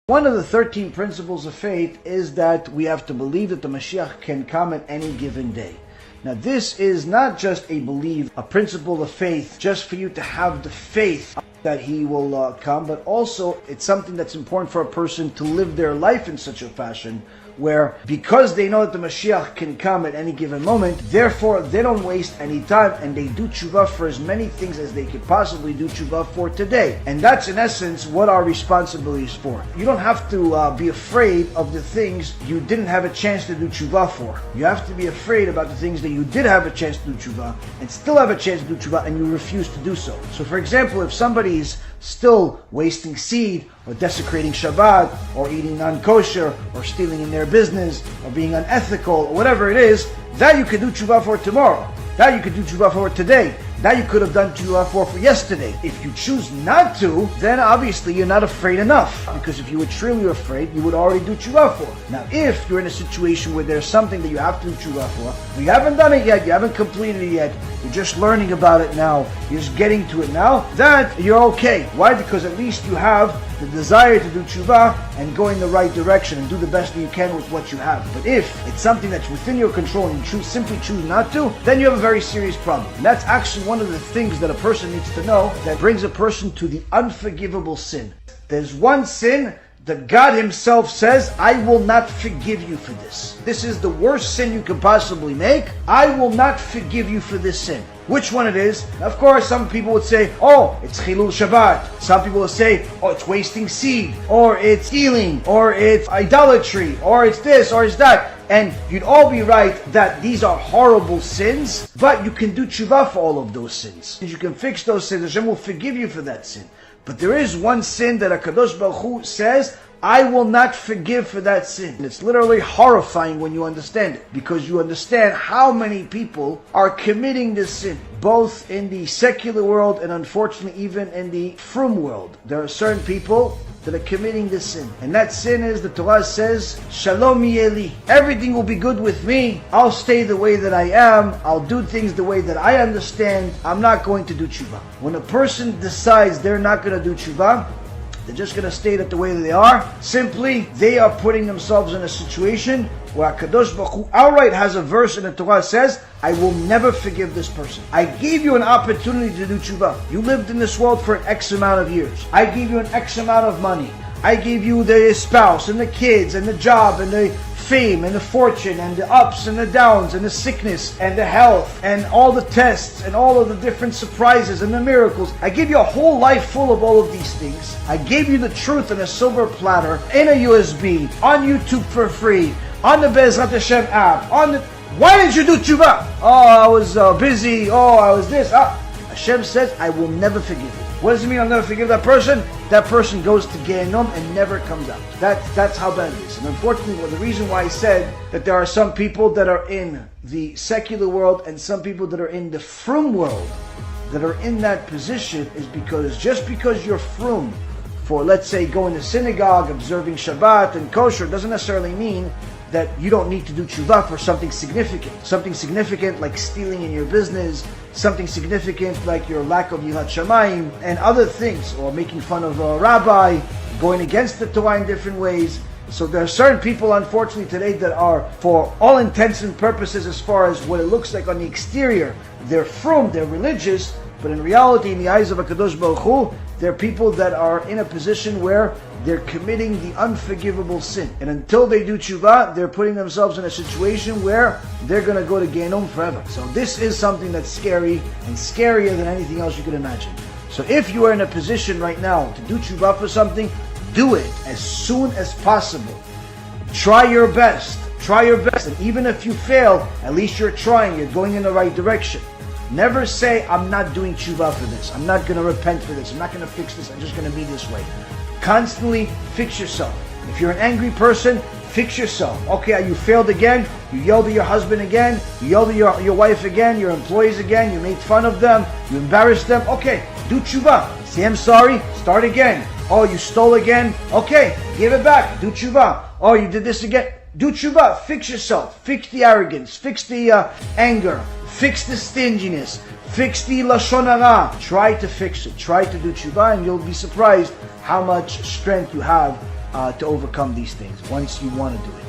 One of the 13 principles of faith is that we have to believe that the Mashiach can come at any given day. Now this is not just a belief, a principle of faith, just for you to have the faith that he will come, but also it's something that's important for a person to live their life in such a fashion where, because they know that the Mashiach can come at any given moment, therefore they don't waste any time and they do tshuva for as many things as they could possibly do tshuva for today. And that's in essence what our responsibility is for. You don't have to be afraid of the things you didn't have a chance to do tshuva for. You have to be afraid about the things that you did have a chance to do tshuva and still have a chance to do tshuva and you refuse to do so. So for example, if somebody is still wasting seed or desecrating Shabbat or eating non-kosher or stealing in their business or being unethical or whatever it is, that you could do tshuva for tomorrow. That you could do tshuva for today. That you could have done tshuva for yesterday. If you choose not to, then obviously you're not afraid enough. Because if you were truly afraid, you would already do tshuva for. Now if you're in a situation where there's something that you have to do tshuva for, you haven't done it yet, you haven't completed it yet, you're just learning about it now, you're just getting to it now, that you're okay. Why? Because at least you have the desire to do tshuva and go in the right direction and do the best that you can with what you have. But if it's something that's within your control and you simply choose not to, then you have a very serious problem. And that's actually one of the things that a person needs to know that brings a person to the unforgivable sin. There's one sin that God himself says, I will not forgive you for this. This is the worst sin you can possibly make. I will not forgive you for this sin. Which one it is? Of course, some people would say, oh, it's Chilul Shabbat. Some people will say, oh, it's wasting seed, or it's stealing, or it's idolatry, or it's this, or it's that. And you'd all be right that these are horrible sins, but you can do tshuva for all of those sins. You can fix those sins. Hashem will forgive you for that sin. But there is one sin that HaKadosh Baruch Hu says, I will not forgive for that sin. And it's literally horrifying when you understand it, because you understand how many people are committing this sin, both in the secular world and unfortunately even in the frum world. There are certain people that are committing this sin. And that sin is, the Torah says, Shalom yeli. Everything will be good with me. I'll stay the way that I am. I'll do things the way that I understand. I'm not going to do tshuva. When a person decides they're not going to do tshuva, they're just going to stay that the way that they are, simply they are putting themselves in a situation where HaKadosh Baruch Hu outright has a verse in the Torah that says, I will never forgive this person. I gave you an opportunity to do tshuva. You lived in this world for an X amount of years. I gave you an X amount of money. I gave you the spouse and the kids and the job and the fame and the fortune and the ups and the downs and the sickness and the health and all the tests and all of the different surprises and the miracles. I gave you a whole life full of all of these things. I gave you the truth on a silver platter, in a USB, on YouTube for free, on the BeEzrat Hashem app, on the... Why didn't you do tshuva? Oh, I was busy. Oh, I was this. Hashem says, I will never forgive you. What does it mean I'll never forgive that person? That person goes to Gehenom and never comes out. That's how bad it is. And unfortunately, the reason why I said that there are some people that are in the secular world and some people that are in the frum world that are in that position is because just because you're frum for, let's say, going to synagogue, observing Shabbat and kosher, doesn't necessarily mean that you don't need to do tshuva for something significant. Something significant like stealing in your business, something significant like your lack of yirat shamayim, and other things, or making fun of a rabbi, going against the Torah in different ways. So there are certain people, unfortunately, today that are, for all intents and purposes, as far as what it looks like on the exterior, they're frum, they're religious, but in reality, in the eyes of HaKadosh Baruch Hu, they're people that are in a position where they're committing the unforgivable sin. And until they do tshuva, they're putting themselves in a situation where they're going to go to Gehenom forever. So this is something that's scary, and scarier than anything else you could imagine. So if you are in a position right now to do tshuva for something, do it as soon as possible. Try your best. Try your best. And even if you fail, at least you're trying. You're going in the right direction. Never say, I'm not doing tshuva for this. I'm not going to repent for this. I'm not going to fix this. I'm just going to be this way. Constantly fix yourself. If you're an angry person, fix yourself. Okay, you failed again. You yelled at your husband again. You yelled at your wife again, your employees again. You made fun of them. You embarrassed them. Okay, do tshuva. Say, I'm sorry. Start again. Oh, you stole again. Okay, give it back. Do tshuva. Oh, you did this again. Do tshuva. Fix yourself. Fix the arrogance. Fix the anger. Fix the stinginess. Fix the lashon hara. Try to fix it. Try to do tshuva, and you'll be surprised how much strength you have to overcome these things once you want to do it.